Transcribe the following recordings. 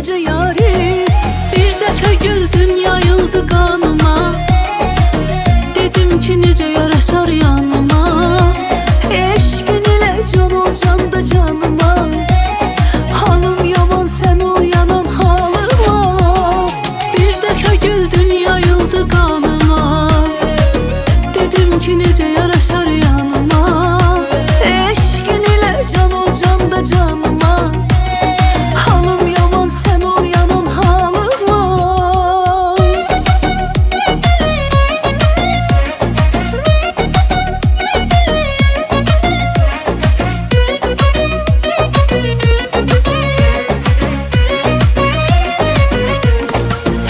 necə yari. Bir dəfə güldün yayıldı qanıma, dedim ki necə yaraşar yanıma. Eşqin ilə can ol candı canıma, halım yaman sən ol yanan halıma. Bir dəfə güldün yayıldı qanıma, dedim ki necə yaraşar yanıma. Eşqin ilə can ol candı canıma, halım yaman sən ol yanan halıma.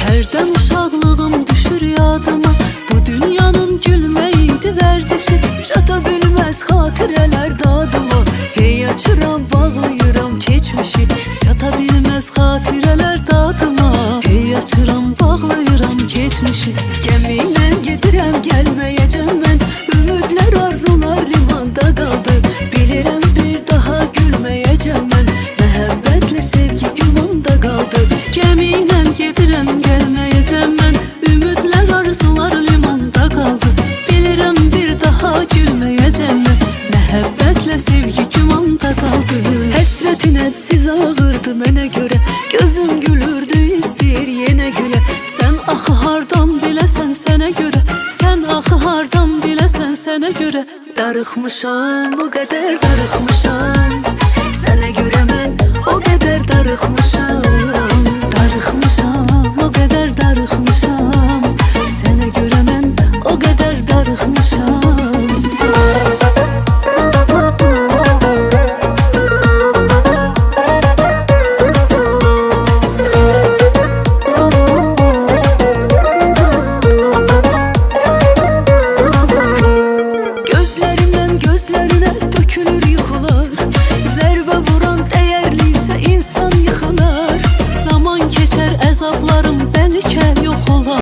Hərdən uşaqlığım düşür yadıma, bu dünyanın gülməyiydi vərdişi. Çata bilməz xatirələr dadıma, hey açıram bağlayıram keçmişi. Çata bilməz xatirələr dadıma, hey açıram bağlayıram keçmişi. Gəminlə gedirəm gəlməyəcəm mən, ümidlər arzular limanda qaldı. Bilirəm bir daha gülməyəcəm mən, məhəbbətlə sevgi gümanda qaldı. Gəminlə gedirəm gəlməyəcəm mən, ümidlər arzular limanda qaldı. Bilirəm bir daha gülməyəcəm mən, məhəbbətlə sevgi gümanda qaldı. Həsrətin hədsiz ağırdı mənə görə, gözüm gülürdü istəyir yenə gülə. Sən axı hardan biləsən sənə görə, sən axı hardan biləsən sənə görə. Darıxmışam, o qədər darıxmışam.